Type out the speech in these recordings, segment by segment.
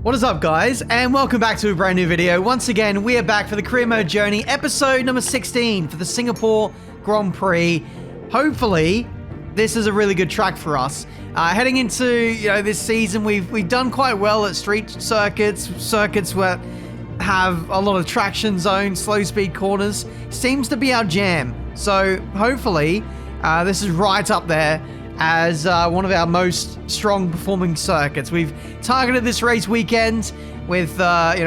What is up, guys, and welcome back to a brand new video. Once again, we are back for the Career Mode Journey, episode number 16 for the Singapore Grand Prix. Hopefully, this is a really good track for us. Heading into this season, we've done quite well at street circuits where have a lot of traction zones, slow speed corners. Seems to be our jam. So hopefully, this is right up there as one of our most strong performing circuits. We've targeted this race weekend with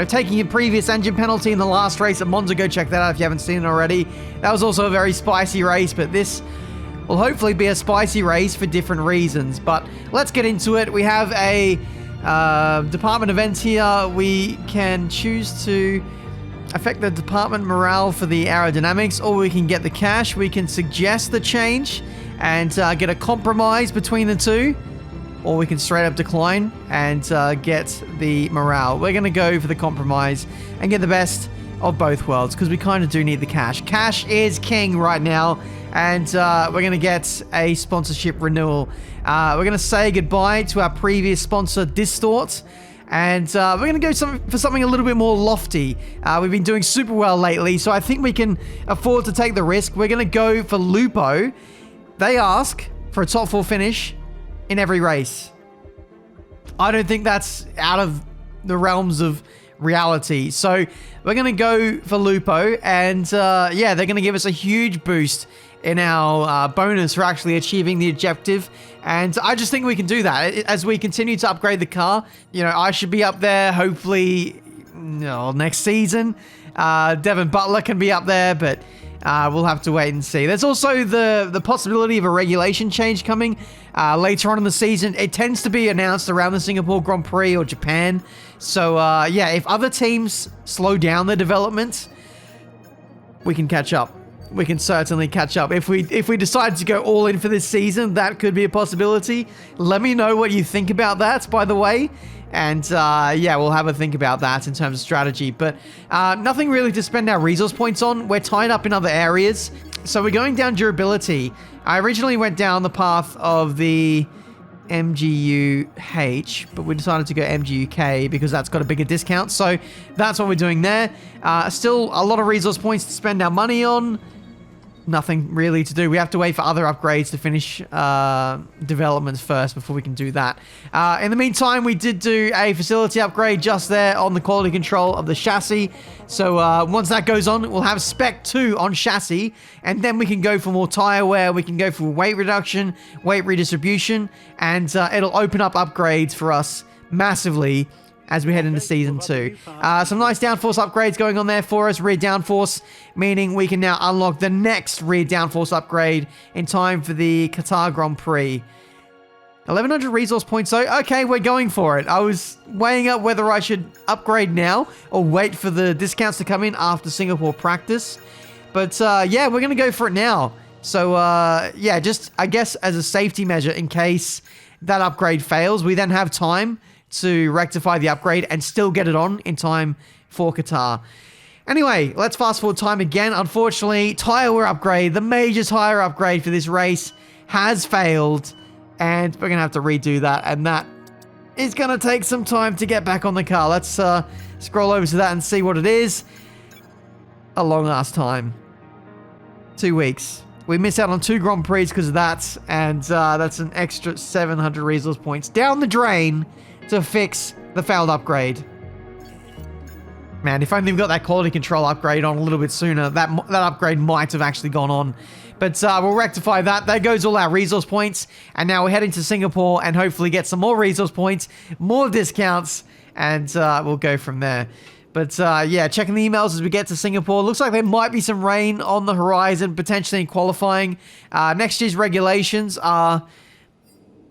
taking a previous engine penalty in the last race at Monza. Go check that out if you haven't seen it already. That was also a very spicy race, but this will hopefully be a spicy race for different reasons. But let's get into it. We have a department event here. We can choose to affect the department morale for the aerodynamics, or we can get the cash. We can suggest the change and get a compromise between the two, or we can straight up decline and get the morale. We're going to go for the compromise and get the best of both worlds, because we kind of do need the cash. Cash is king right now, and we're going to get a sponsorship renewal. We're going to say goodbye to our previous sponsor, Distort, and we're going to go for something a little bit more lofty. We've been doing super well lately, so I think we can afford to take the risk. We're going to go for Lupo. They ask for a top 4 finish in every race. I don't think that's out of the realms of reality. So we're going to go for Lupo, and they're going to give us a huge boost in our bonus for actually achieving the objective. And I just think we can do that as we continue to upgrade the car. I should be up there hopefully next season. Devin Butler can be up there, but we'll have to wait and see. There's also the possibility of a regulation change coming later on in the season. It tends to be announced around the Singapore Grand Prix or Japan. So, if other teams slow down their development, we can catch up. We can certainly catch up. If we decide to go all in for this season, that could be a possibility. Let me know what you think about that, by the way. And we'll have a think about that in terms of strategy. But nothing really to spend our resource points on. We're tied up in other areas. So we're going down durability. I originally went down the path of the MGU-H, but we decided to go MGU-K because that's got a bigger discount. So that's what we're doing there. Still a lot of resource points to spend our money on. Nothing really to do. We have to wait for other upgrades to finish developments first before we can do that. In the meantime, we did do a facility upgrade just there on the quality control of the chassis. So once that goes on, we'll have Spec 2 on chassis, and then we can go for more tire wear. We can go for weight reduction, weight redistribution, and it'll open up upgrades for us massively as we head into Season 2. Some nice downforce upgrades going on there for us. Rear downforce, meaning we can now unlock the next rear downforce upgrade in time for the Qatar Grand Prix. 1100 resource points, so okay, we're going for it. I was weighing up whether I should upgrade now or wait for the discounts to come in after Singapore practice. But we're going to go for it now. So just I guess as a safety measure in case that upgrade fails, we then have time to rectify the upgrade and still get it on in time for Qatar. Anyway, let's fast forward time again. Unfortunately, tire wear upgrade, the major tire upgrade for this race, has failed, and we're going to have to redo that, and that is going to take some time to get back on the car. Let's scroll over to that and see what it is. A long ass time. 2 weeks. We miss out on 2 Grand Prix because of that, and that's an extra 700 resource points down the drain to fix the failed upgrade. Man, if only we got that quality control upgrade on a little bit sooner, that upgrade might have actually gone on. But we'll rectify that. There goes all our resource points. And now we're heading to Singapore and hopefully get some more resource points, more discounts, and we'll go from there. But checking the emails as we get to Singapore. Looks like there might be some rain on the horizon, potentially in qualifying. Next year's regulations are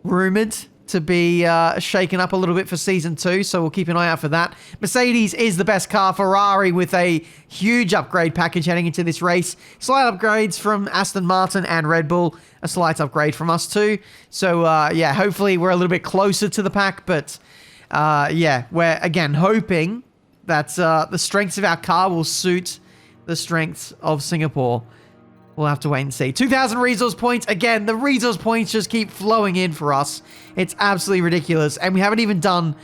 rumored to be shaken up a little bit for Season 2, so we'll keep an eye out for that. Mercedes is the best car. Ferrari with a huge upgrade package heading into this race. Slight upgrades from Aston Martin and Red Bull. A slight upgrade from us too. So, hopefully we're a little bit closer to the pack, but, we're, again, hoping that the strengths of our car will suit the strengths of Singapore. We'll have to wait and see. 2,000 resource points. Again, the resource points just keep flowing in for us. It's absolutely ridiculous. And we haven't even done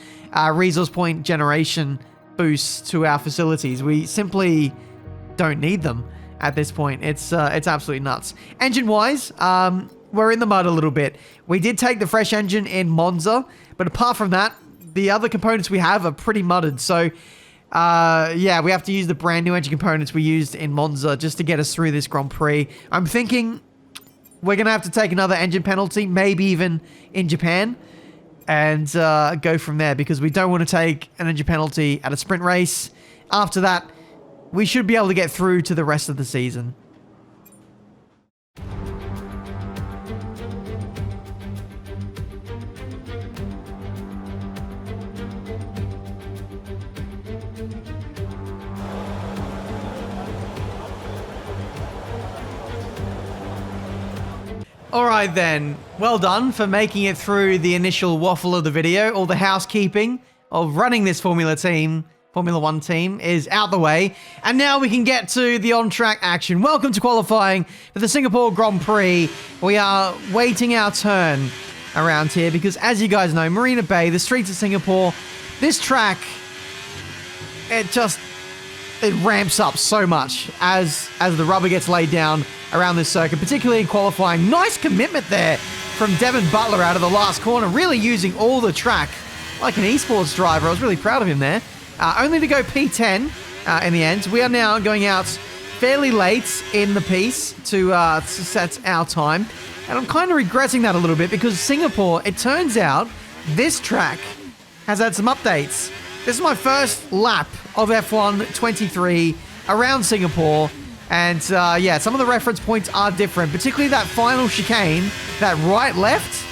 resource point generation boosts to our facilities. We simply don't need them at this point. It's absolutely nuts. Engine-wise, we're in the mud a little bit. We did take the fresh engine in Monza, but apart from that, the other components we have are pretty mudded. So, yeah, we have to use the brand new engine components we used in Monza just to get us through this Grand Prix. I'm thinking we're going to have to take another engine penalty, maybe even in Japan, and go from there, because we don't want to take an engine penalty at a sprint race. After that, we should be able to get through to the rest of the season. Alright then, well done for making it through the initial waffle of the video. All the housekeeping of running this Formula 1 team is out the way. And now we can get to the on-track action. Welcome to qualifying for the Singapore Grand Prix. We are waiting our turn around here because, as you guys know, Marina Bay, the streets of Singapore, this track, it ramps up so much as the rubber gets laid down around this circuit, particularly in qualifying. Nice commitment there from Devin Butler out of the last corner, really using all the track like an esports driver. I was really proud of him there. Only to go P10 in the end. We are now going out fairly late in the piece to set our time. And I'm kind of regretting that a little bit because Singapore, it turns out, this track has had some updates. This is my first lap of F1 23 around Singapore. And yeah, some of the reference points are different, particularly that final chicane, that right-left.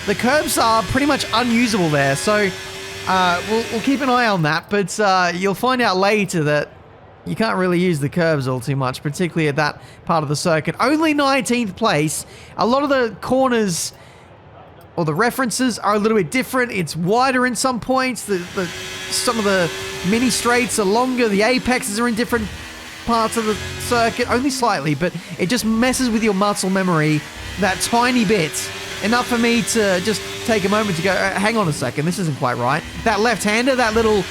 The curbs are pretty much unusable there. So we'll keep an eye on that. But you'll find out later that you can't really use the curbs all too much, particularly at that part of the circuit. Only 19th place. A lot of the corners or the references are a little bit different. It's wider in some points. Some of the mini straights are longer. The apexes are in different parts of the circuit, only slightly, but it just messes with your muscle memory that tiny bit. Enough for me to just take a moment to go, hang on a second, this isn't quite right. That left-hander, that little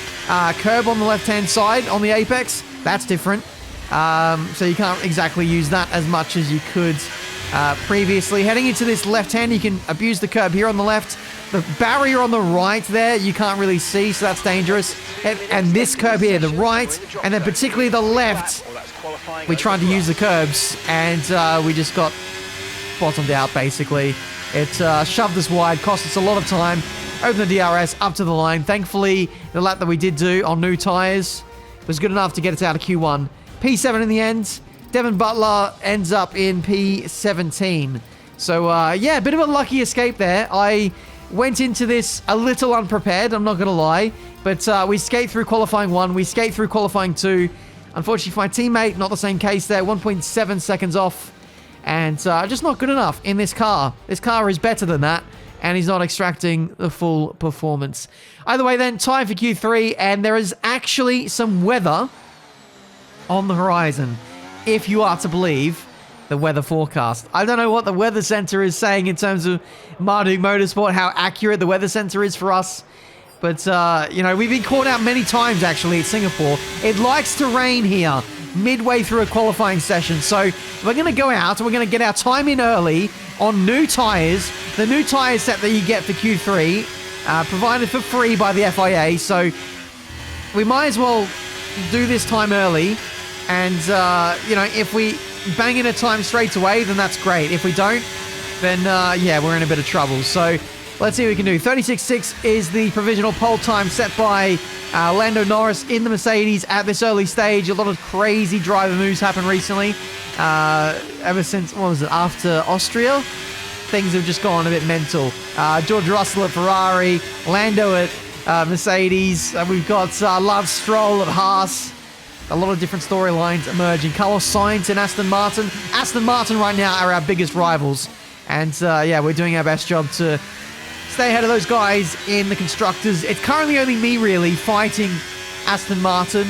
curb on the left-hand side on the apex, that's different. So you can't exactly use that as much as you could previously. Heading into this left-hand, you can abuse the curb here on the left. The barrier on the right there, you can't really see, so that's dangerous. And this curb here, the right, and then particularly the left, we tried to use the curbs, and we just got bottomed out, basically. It shoved us wide, cost us a lot of time. Open the DRS, up to the line. Thankfully, the lap that we did do on new tyres was good enough to get us out of Q1. P7 in the end. Devin Butler ends up in P17. So, yeah, a bit of a lucky escape there. I went into this a little unprepared, I'm not going to lie. But we skate through qualifying 1, we skate through qualifying 2. Unfortunately for my teammate, not the same case there. 1.7 seconds off. And just not good enough in this car. This car is better than that. And he's not extracting the full performance. Either way then, time for Q3. And there is actually some weather on the horizon, if you are to believe the weather forecast. I don't know what the weather center is saying in terms of Marduk Motorsport, how accurate the weather center is for us. But, you know, we've been caught out many times, actually, at Singapore. It likes to rain here midway through a qualifying session. So we're going to go out and we're going to get our time in early on new tyres. The new tyre set that you get for Q3, provided for free by the FIA. So we might as well do this time early. And, you know, if we bang in a time straight away, then that's great. If we don't, then, yeah, we're in a bit of trouble. So let's see what we can do. 36.6 is the provisional pole time set by Lando Norris in the Mercedes at this early stage. A lot of crazy driver moves happened recently. Ever since, what was it, after Austria? Things have just gone a bit mental. George Russell at Ferrari, Lando at Mercedes. We've got Lance Stroll at Haas. A lot of different storylines emerging. Carlos Sainz and Aston Martin. Aston Martin right now are our biggest rivals. And yeah, we're doing our best job to stay ahead of those guys in the constructors. It's currently only me really fighting Aston Martin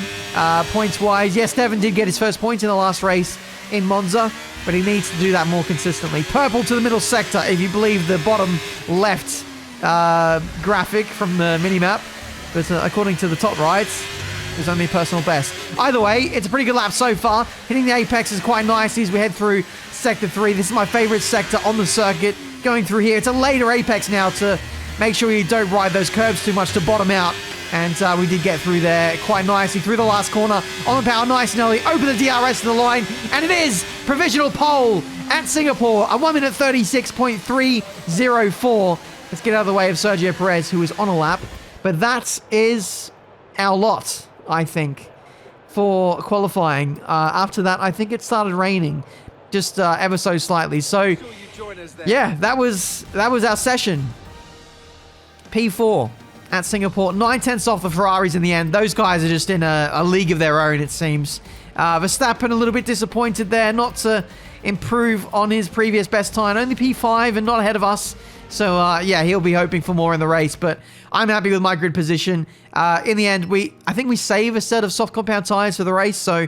points-wise. Yes, Devin did get his first point in the last race in Monza. but he needs to do that more consistently. Purple to the middle sector, if you believe the bottom left graphic from the minimap. But according to the top right, there's only personal best. Either way, it's a pretty good lap so far. Hitting the apex is quite nice as we head through Sector 3. This is my favorite sector on the circuit. Going through here, it's a later apex now to make sure you don't ride those curves too much to bottom out. And we did get through there quite nicely through the last corner on the power, nice and early. Open the DRS to the line, and it is provisional pole at Singapore, a 1 minute 36.304. Let's get out of the way of Sergio Perez, who is on a lap. But that is our lot, I think, for qualifying. After that, I think it started raining just ever so slightly. So, yeah, that was our session. P4 at Singapore. 9/10 off the Ferraris in the end. Those guys are just in a league of their own, it seems. Verstappen a little bit disappointed there, not to improve on his previous best time. Only P5 and not ahead of us. So, yeah, he'll be hoping for more in the race, but I'm happy with my grid position. In the end, I think we save a set of soft compound tires for the race, so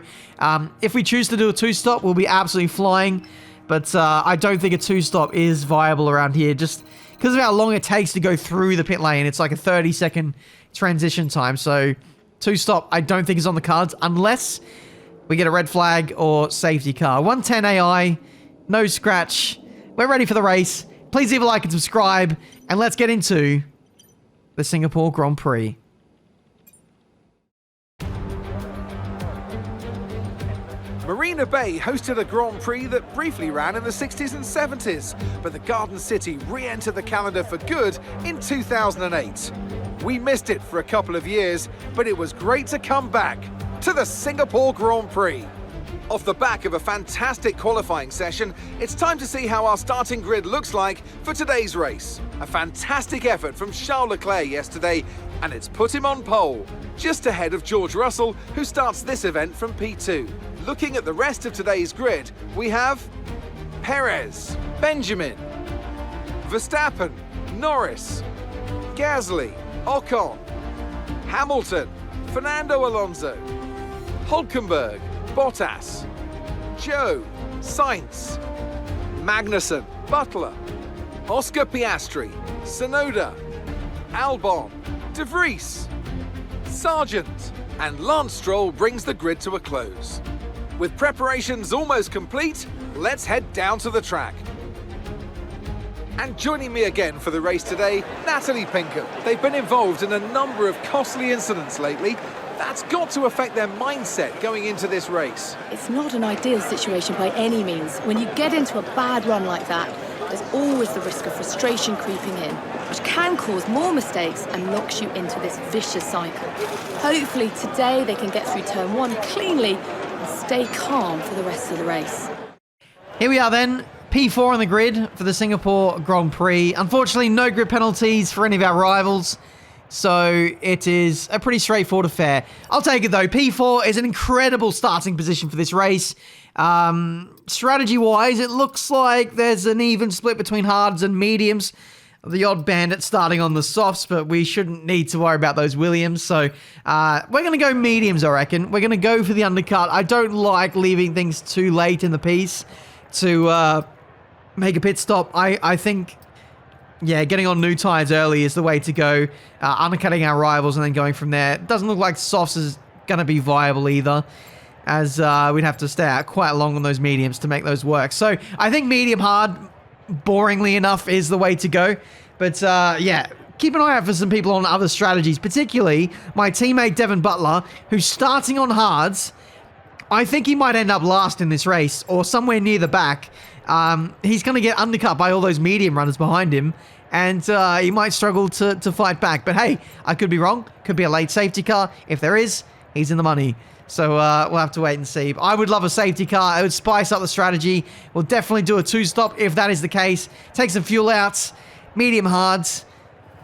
if we choose to do a two-stop, we'll be absolutely flying, but I don't think a two-stop is viable around here, just because of how long it takes to go through the pit lane. It's like a 30-second transition time, so two-stop I don't think is on the cards, unless we get a red flag or safety car. 110 AI, no scratch. We're ready for the race. Please leave a like and subscribe, and let's get into the Singapore Grand Prix. Marina Bay hosted a Grand Prix that briefly ran in the 60s and 70s, but the Garden City re-entered the calendar for good in 2008. We missed it for a couple of years, but it was great to come back to the Singapore Grand Prix. Off the back of a fantastic qualifying session, it's time to see how our starting grid looks like for today's race. A fantastic effort from Charles Leclerc yesterday, and it's put him on pole, just ahead of George Russell, who starts this event from P2. Looking at the rest of today's grid, we have Perez, Benjamin, Verstappen, Norris, Gasly, Ocon, Hamilton, Fernando Alonso, Hulkenberg, Bottas, Joe, Sainz, Magnussen, Butler, Oscar Piastri, Tsunoda, Albon, De Vries, Sargent, and Lance Stroll brings the grid to a close. With preparations almost complete, let's head down to the track. And joining me again for the race today, Natalie Pinkham. They've been involved in a number of costly incidents lately. That's got to affect their mindset going into this race. It's not an ideal situation by any means. When you get into a bad run like that, there's always the risk of frustration creeping in, which can cause more mistakes and locks you into this vicious cycle. Hopefully today they can get through turn one cleanly and stay calm for the rest of the race. Here we are then, P4 on the grid for the Singapore Grand Prix. Unfortunately, no grid penalties for any of our rivals. So it is a pretty straightforward affair. I'll take it though. P4 is an incredible starting position for this race. Strategy-wise, it looks like there's an even split between hards and mediums. The odd bandit starting on the softs, but we shouldn't need to worry about those Williams. So we're going to go mediums, I reckon. We're going to go for the undercut. I don't like leaving things too late in the piece to make a pit stop. I think... yeah, getting on new tires early is the way to go. Undercutting our rivals and then going from there. It doesn't look like softs is going to be viable either, as we'd have to stay out quite long on those mediums to make those work. So I think medium hard, boringly enough, is the way to go. But yeah, keep an eye out for some people on other strategies, particularly my teammate Devin Butler, who's starting on hards. I think he might end up last in this race or somewhere near the back. He's going to get undercut by all those medium runners behind him, and he might struggle to fight back. But hey, I could be wrong. Could be a late safety car. If there is, he's in the money. So we'll have to wait and see. But I would love a safety car. It would spice up the strategy. We'll definitely do a two-stop if that is the case. Take some fuel out. Medium hards.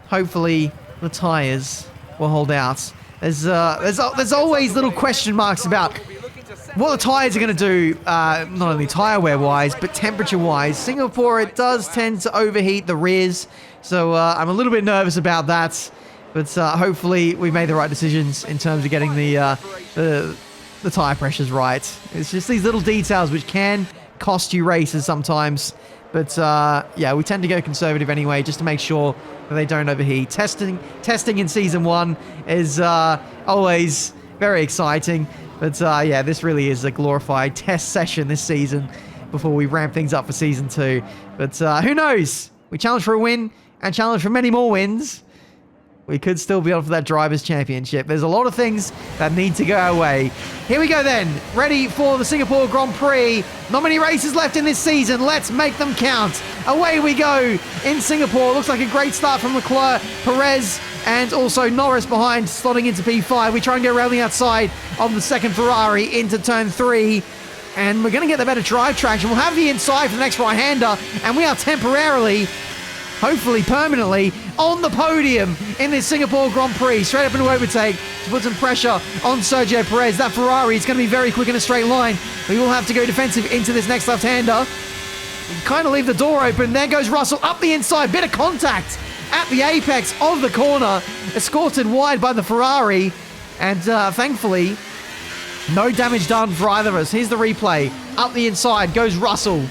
Hopefully the tires will hold out. There's always little question marks about what the tyres are going to do, not only tyre wear wise, but temperature wise. Singapore, it does tend to overheat the rears, so I'm a little bit nervous about that. But hopefully we made the right decisions in terms of getting the tyre pressures right. It's just these little details which can cost you races sometimes. But yeah, we tend to go conservative anyway, just to make sure that they don't overheat. Testing in Season 1 is always very exciting. But yeah, this really is a glorified test session this season before we ramp things up for Season 2. But who knows? We challenge for a win and challenge for many more wins. We could still be on for that Drivers' Championship. There's a lot of things that need to go our way. Here we go then. Ready for the Singapore Grand Prix. Not many races left in this season. Let's make them count. Away we go in Singapore. Looks like a great start from Leclerc, Perez, and also Norris behind, slotting into P5. We try and go around the outside of the second Ferrari into turn 3. And we're going to get the better drive traction. We'll have the inside for the next right-hander. And we are temporarily, hopefully permanently, on the podium in this Singapore Grand Prix. Straight up into overtake to put some pressure on Sergio Perez. That Ferrari is going to be very quick in a straight line. We will have to go defensive into this next left-hander. Kind of leave the door open. There goes Russell up the inside. Bit of contact at the apex of the corner. Escorted wide by the Ferrari. And thankfully, no damage done for either of us. Here's the replay. Up the inside goes Russell.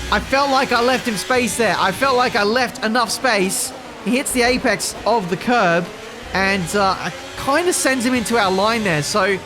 I felt like I left him space there. I felt like I left enough space. He hits the apex of the curb and kind of sends him into our line there. So,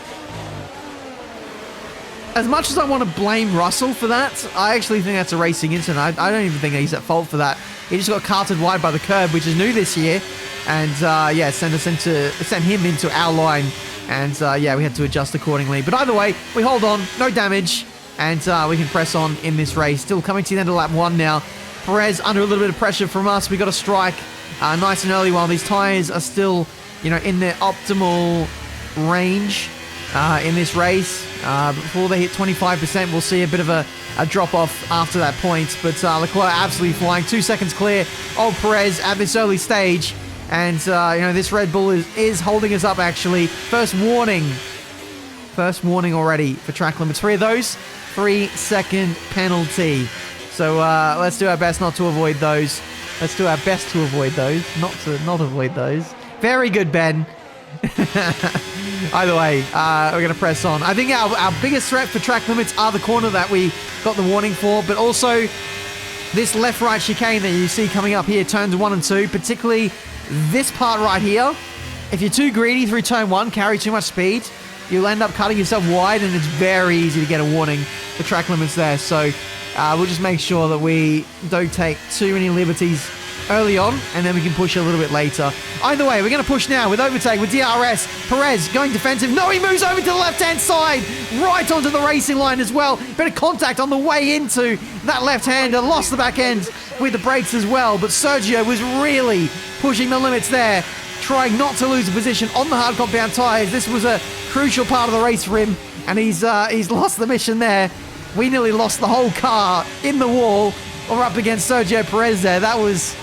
as much as I want to blame Russell for that, I actually think that's a racing incident. I don't even think he's at fault for that. He just got carted wide by the curb, which is new this year. And yeah, sent him into our line. And yeah, we had to adjust accordingly. But either way, we hold on, no damage. And we can press on in this race. Still coming to the end of lap 1 now. Perez under a little bit of pressure from us. We got a strike nice and early while these tyres are still, you know, in their optimal range in this race. Before they hit 25%, we'll see a bit of a drop-off after that point. But Leclerc absolutely flying. 2 seconds clear of Perez at this early stage. And, you know, this Red Bull is holding us up, actually. First warning already for track limits. 3 of those. 3-second penalty. So let's do our best not to avoid those. Let's do our best to avoid those. Not avoid those. Very good, Ben. Either way, we're going to press on. I think our biggest threat for track limits are the corner that we got the warning for, but also this left-right chicane that you see coming up here, turns 1 and 2, particularly this part right here. If you're too greedy through turn 1, carry too much speed, you'll end up cutting yourself wide, and it's very easy to get a warning for track limits there. So we'll just make sure that we don't take too many liberties early on, and then we can push a little bit later. Either way, we're going to push now with overtake with DRS. Perez going defensive. No, he moves over to the left-hand side, right onto the racing line as well. Bit of contact on the way into that left-hander. Lost the back end with the brakes as well, but Sergio was really pushing the limits there, trying not to lose a position on the hard compound tyres. This was a crucial part of the race for him, and he's lost the mission there. We nearly lost the whole car in the wall or up against Sergio Perez there. That was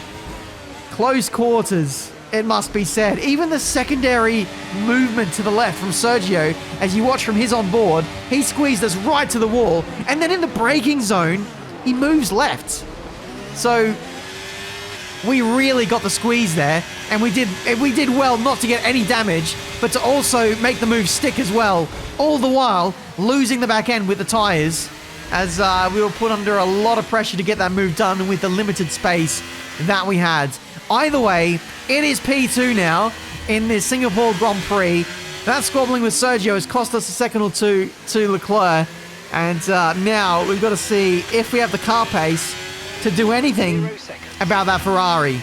close quarters, it must be said. Even the secondary movement to the left from Sergio, as you watch from his on board, he squeezed us right to the wall, and then in the braking zone, he moves left. So we really got the squeeze there, and we did well not to get any damage, but to also make the move stick as well, all the while losing the back end with the tyres, as we were put under a lot of pressure to get that move done with the limited space that we had. Either way, it is P2 now in this Singapore Grand Prix. That squabbling with Sergio has cost us a second or two to Leclerc, and now we've got to see if we have the car pace to do anything about that Ferrari.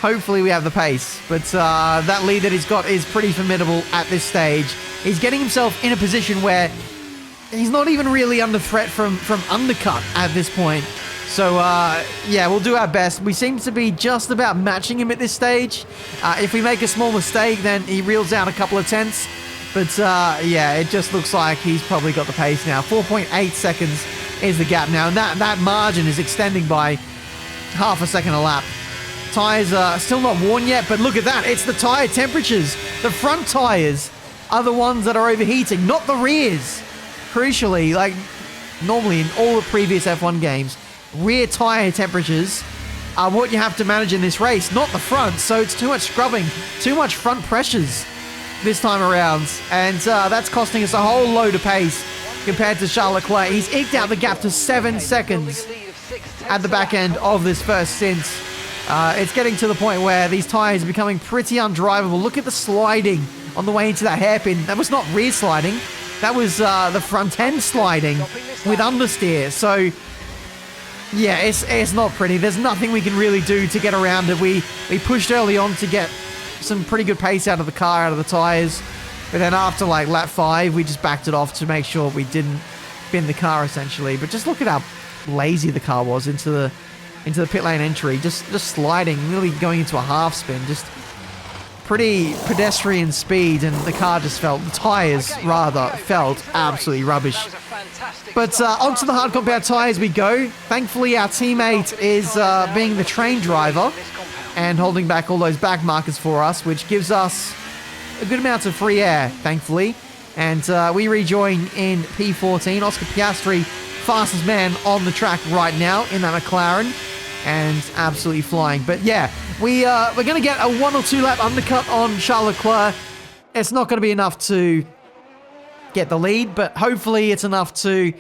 Hopefully we have the pace, but that lead that he's got is pretty formidable at this stage. He's getting himself in a position where he's not even really under threat from undercut at this point. So, yeah, we'll do our best. We seem to be just about matching him at this stage. If we make a small mistake, then he reels out a couple of tenths. But, yeah, it just looks like he's probably got the pace now. 4.8 seconds is the gap now. And that margin is extending by half a second a lap. Tyres are still not worn yet, but look at that. It's the tyre temperatures. The front tyres are the ones that are overheating, not the rears. Crucially, like normally in all the previous F1 games, rear tyre temperatures are what you have to manage in this race, not the front. So it's too much scrubbing, too much front pressures this time around. And that's costing us a whole load of pace compared to Charles Leclerc. He's eked out the gap to 7 seconds at the back end of this first stint. It's getting to the point where these tyres are becoming pretty undrivable. Look at the sliding on the way into that hairpin. That was not rear sliding. That was the front end sliding with understeer. So, yeah, it's not pretty. There's nothing we can really do to get around it. We pushed early on to get some pretty good pace out of the car, out of the tyres. But then after, like, lap 5, we just backed it off to make sure we didn't bin the car, essentially. But just look at how lazy the car was into the pit lane entry. Just sliding, nearly going into a half spin. Just pretty pedestrian speed, and the tyres felt absolutely rubbish. But onto the hard compound tyres we go. Thankfully, our teammate is being the train driver and holding back all those back markers for us, which gives us a good amount of free air, thankfully. And we rejoin in P14. Oscar Piastri, fastest man on the track right now in that McLaren, and absolutely flying. But yeah, we're going to get a 1 or 2 lap undercut on Charles Leclerc. It's not going to be enough to get the lead, but hopefully it's enough to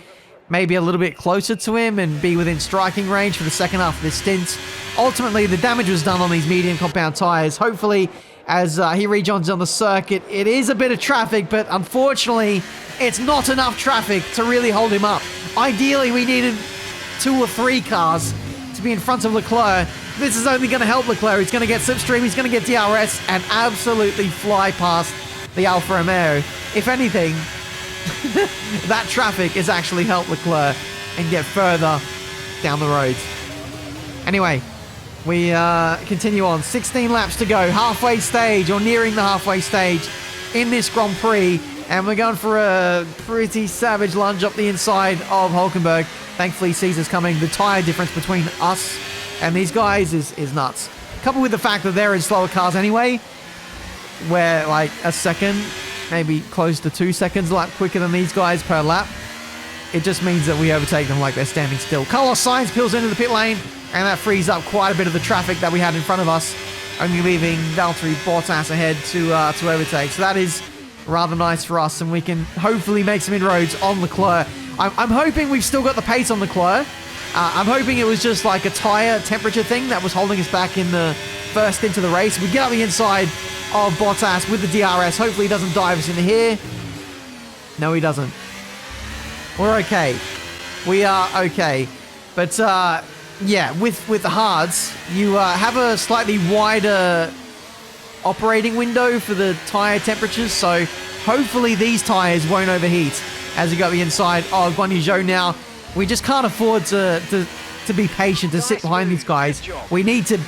maybe a little bit closer to him and be within striking range for the second half of this stint. Ultimately, the damage was done on these medium compound tyres. Hopefully, as he rejoins on the circuit, it is a bit of traffic, but unfortunately, it's not enough traffic to really hold him up. Ideally, we needed 2 or 3 cars to be in front of Leclerc. This is only going to help Leclerc. He's going to get slipstream, he's going to get DRS, and absolutely fly past the Alfa Romeo. If anything, that traffic has actually helped Leclerc and get further down the road. Anyway, we continue on. 16 laps to go. Halfway stage, or nearing the halfway stage in this Grand Prix. And we're going for a pretty savage lunge up the inside of Hulkenberg. Thankfully, Caesar's coming. The tyre difference between us and these guys is nuts. Coupled with the fact that they're in slower cars anyway, where like a second, maybe close to 2 seconds a lap quicker than these guys per lap, it just means that we overtake them like they're standing still. Carlos Sainz peels into the pit lane, and that frees up quite a bit of the traffic that we had in front of us, only leaving Valtteri Bottas ahead to overtake. So that is rather nice for us, and we can hopefully make some inroads on Leclerc. I'm hoping we've still got the pace on Leclerc. I'm hoping it was just like a tyre temperature thing that was holding us back in the first into the race. We get up the inside of Bottas with the DRS. Hopefully he doesn't dive us into here. No, he doesn't. We're okay. We are okay. But yeah, with the hards, you have a slightly wider operating window for the tyre temperatures, so hopefully these tyres won't overheat as we go the inside of Guan Yu Zhou now. We just can't afford to be patient, to sit behind these guys. We need to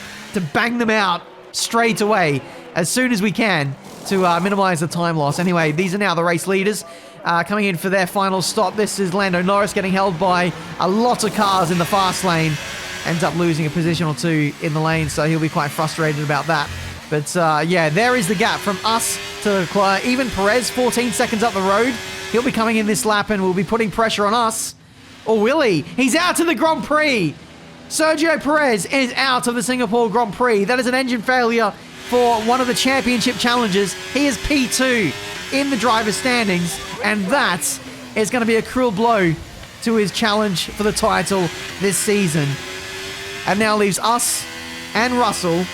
bang them out straight away as soon as we can to minimize the time loss. Anyway, these are now the race leaders coming in for their final stop. This is Lando Norris getting held by a lot of cars in the fast lane. Ends up losing a position or 2 in the lane, so he'll be quite frustrated about that. But yeah, there is the gap from us to Leclerc. Even Perez, 14 seconds up the road. He'll be coming in this lap and will be putting pressure on us. Or will he? He's out of the Grand Prix. Sergio Perez is out of the Singapore Grand Prix. That is an engine failure for one of the championship challenges. He is P2 in the driver's standings, and that is going to be a cruel blow to his challenge for the title this season. And now leaves us and Russell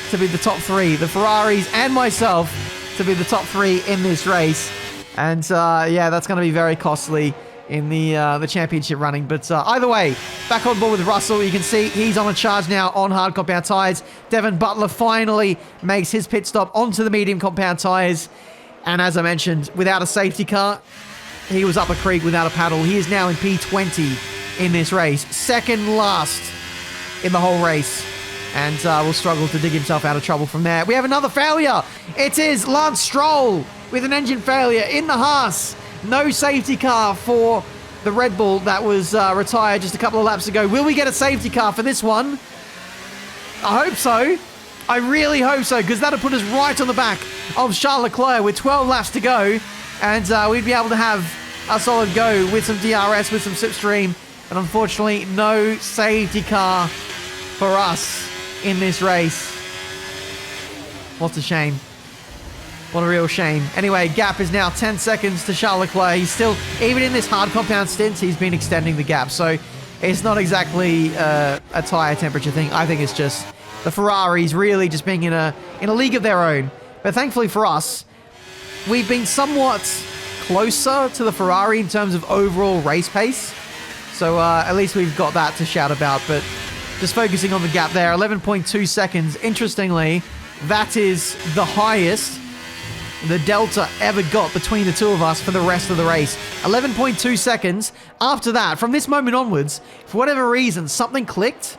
to be the top 3. The Ferraris and myself to be the top 3 in this race. And yeah, that's going to be very costly in the championship running. But either way, back on board with Russell. You can see he's on a charge now on hard compound tyres. Devon Butler finally makes his pit stop onto the medium compound tyres. And as I mentioned, without a safety car, he was up a creek without a paddle. He is now in P20 in this race. Second last in the whole race. And will struggle to dig himself out of trouble from there. We have another failure. It is Lance Stroll with an engine failure in the Haas. No safety car for the Red Bull that was retired just a couple of laps ago. Will we get a safety car for this one? I hope so. I really hope so, because that'll put us right on the back of Charles Leclerc with 12 laps to go. And we'd be able to have a solid go with some DRS, with some slipstream. And unfortunately, no safety car for us in this race. What a shame. What a real shame. Anyway, gap is now 10 seconds to Charles Leclerc. He's still, even in this hard compound stint, he's been extending the gap. So it's not exactly a tyre temperature thing. I think it's just the Ferraris really just being in a league of their own. But thankfully for us, we've been somewhat closer to the Ferrari in terms of overall race pace. So at least we've got that to shout about. But just focusing on the gap there, 11.2 seconds. Interestingly, that is the highest the delta ever got between the two of us for the rest of the race. 11.2 seconds. After that, from this moment onwards, for whatever reason, something clicked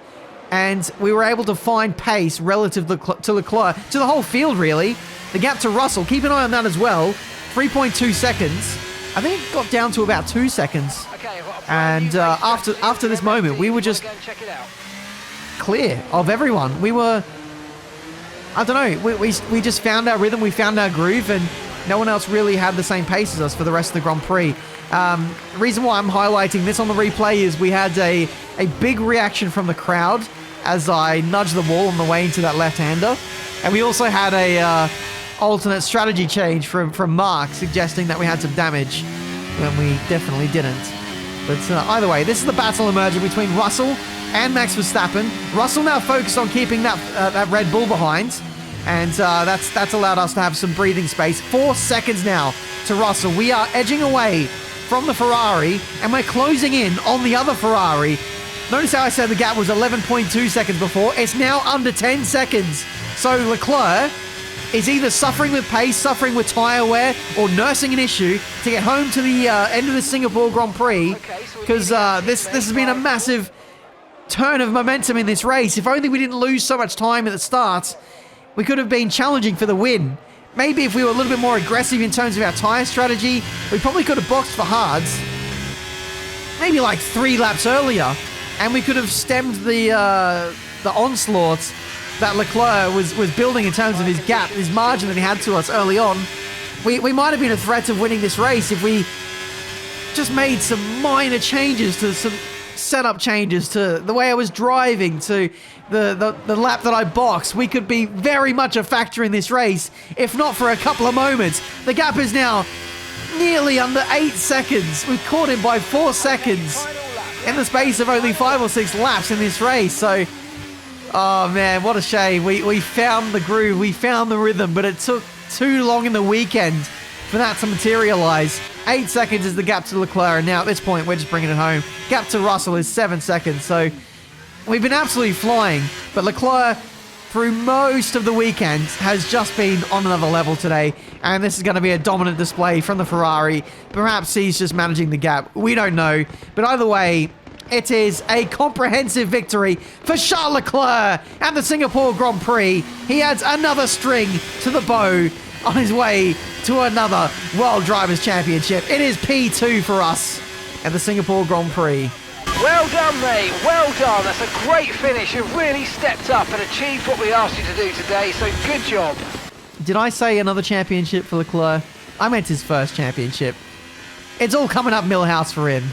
and we were able to find pace relative to Leclerc, to the whole field really. The gap to Russell, keep an eye on that as well. 3.2 seconds. I think it got down to about 2 seconds. And after this moment, we were just clear of everyone. We were, I don't know, we just found our rhythm, we found our groove, and no one else really had the same pace as us for the rest of the Grand Prix. The reason why I'm highlighting this on the replay is we had a big reaction from the crowd as I nudged the wall on the way into that left-hander. And we also had a alternate strategy change from Mark suggesting that we had some damage when we definitely didn't. But either way, this is the battle emerging between Russell and Max Verstappen. Russell now focused on keeping that Red Bull behind, and that's allowed us to have some breathing space. 4 seconds now to Russell. We are edging away from the Ferrari, and we're closing in on the other Ferrari. Notice how I said the gap was 11.2 seconds before. It's now under 10 seconds. So Leclerc is either suffering with pace, suffering with tyre wear, or nursing an issue to get home to the end of the Singapore Grand Prix, because this has been a massive turn of momentum in this race. If only we didn't lose so much time at the start, we could have been challenging for the win. Maybe if we were a little bit more aggressive in terms of our tyre strategy, we probably could have boxed for hards maybe like 3 laps earlier, and we could have stemmed the onslaught that Leclerc was building in terms of his gap, his margin that he had to us early on. We might have been a threat of winning this race if we just made some minor changes, to some setup changes, to the way I was driving, to the lap that I boxed. We could be very much a factor in this race, if not for a couple of moments. The gap is now nearly under 8 seconds. We've caught him by 4 seconds in the space of only 5 or 6 laps in this race. So, oh man, what a shame. We found the groove, we found the rhythm, but it took too long in the weekend for that to materialize. 8 seconds is the gap to Leclerc, and now at this point we're just bringing it home. Gap to Russell is 7 seconds, so we've been absolutely flying, but Leclerc through most of the weekend has just been on another level today, and this is going to be a dominant display from the Ferrari. Perhaps he's just managing the gap, we don't know, but either way, it is a comprehensive victory for Charles Leclerc at the Singapore Grand Prix. He adds another string to the bow on his way to another World Drivers' Championship. It is P2 for us at the Singapore Grand Prix. Well done, mate. Well done. That's a great finish. You've really stepped up and achieved what we asked you to do today, so good job. Did I say another championship for Leclerc? I meant his first championship. It's all coming up Millhouse for him.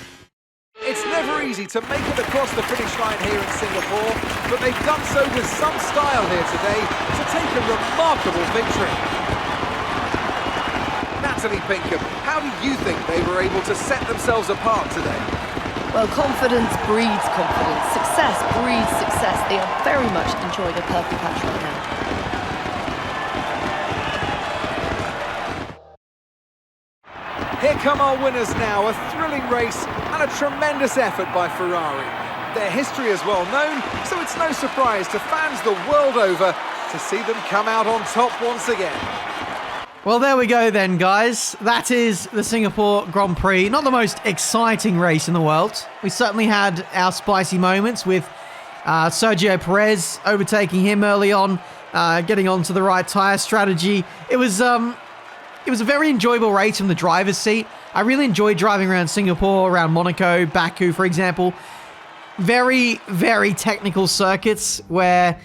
It's never easy to make it across the finish line here in Singapore, but they've done so with some style here today to take a remarkable victory. Natalie Pinkham, how do you think they were able to set themselves apart today? Well, confidence breeds confidence. Success breeds success. They are very much enjoying a purple patch right now. Here come our winners now, a thrilling race and a tremendous effort by Ferrari. Their history is well known, so it's no surprise to fans the world over to see them come out on top once again. Well, there we go then, guys. That is the Singapore Grand Prix. Not the most exciting race in the world. We certainly had our spicy moments with Sergio Perez overtaking him early on, getting onto the right tyre strategy. It was a very enjoyable race from the driver's seat. I really enjoyed driving around Singapore, around Monaco, Baku, for example. Very, very technical circuits where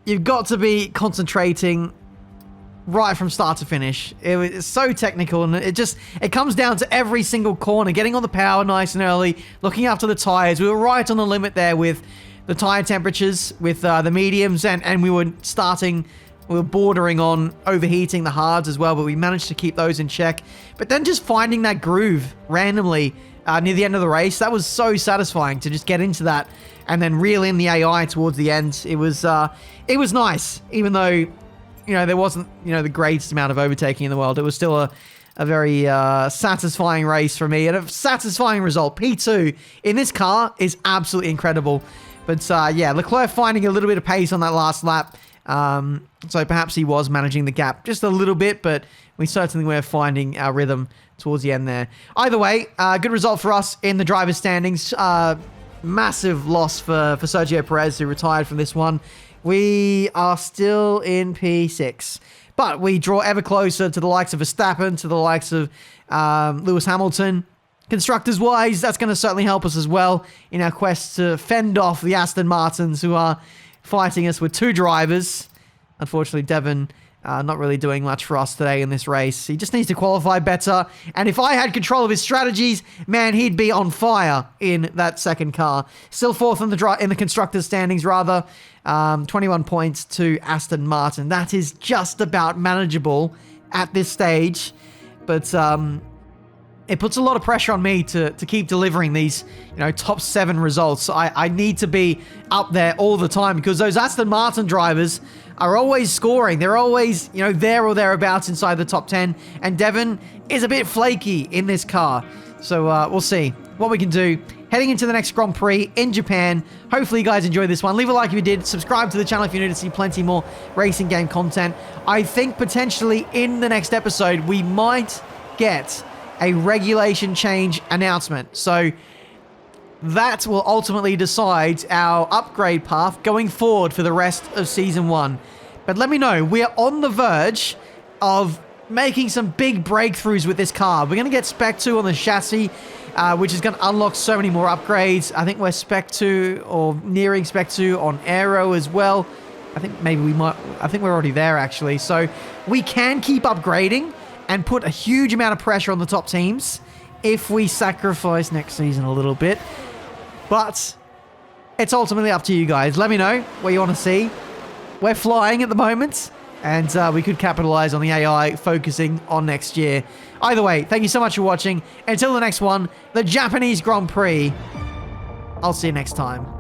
you've got to be concentrating right from start to finish. It's so technical, and it comes down to every single corner, getting on the power nice and early, looking after the tyres. We were right on the limit there with the tyre temperatures, with the mediums, and we were starting We were bordering on overheating the hards as well, but we managed to keep those in check. But then just finding that groove randomly near the end of the race, that was so satisfying to just get into that and then reel in the AI towards the end. It was nice, even though, you know, there wasn't, you know, the greatest amount of overtaking in the world. It was still a very satisfying race for me and a satisfying result. P2 in this car is absolutely incredible. But yeah, Leclerc finding a little bit of pace on that last lap. So perhaps he was managing the gap just a little bit, but we certainly were finding our rhythm towards the end there. Either way, good result for us in the driver's standings. Massive loss for Sergio Perez, who retired from this one. We are still in P6, but we draw ever closer to the likes of Verstappen, to the likes of Lewis Hamilton. Constructors-wise, that's going to certainly help us as well in our quest to fend off the Aston Martins, who are fighting us with 2 drivers. Unfortunately, Devon not really doing much for us today in this race. He just needs to qualify better. And if I had control of his strategies, man, he'd be on fire in that second car. Still 4th in the constructors' standings, rather. 21 points to Aston Martin. That is just about manageable at this stage. But it puts a lot of pressure on me to keep delivering these, you know, top 7 results. I need to be up there all the time because those Aston Martin drivers are always scoring. They're always, you know, there or thereabouts inside the top 10. And Devon is a bit flaky in this car. So we'll see what we can do heading into the next Grand Prix in Japan. Hopefully you guys enjoyed this one. Leave a like if you did. Subscribe to the channel if you're new to see plenty more racing game content. I think potentially in the next episode we might get a regulation change announcement. So that will ultimately decide our upgrade path going forward for the rest of Season 1. But let me know. We are on the verge of making some big breakthroughs with this car. We're going to get Spec 2 on the chassis, which is going to unlock so many more upgrades. I think we're Spec 2 or nearing Spec 2 on Aero as well. I think maybe we might. I think we're already there, actually. So we can keep upgrading and put a huge amount of pressure on the top teams if we sacrifice next season a little bit. But it's ultimately up to you guys. Let me know what you want to see. We're flying at the moment, and we could capitalize on the AI focusing on next year. Either way, thank you so much for watching. Until the next one, the Japanese Grand Prix. I'll see you next time.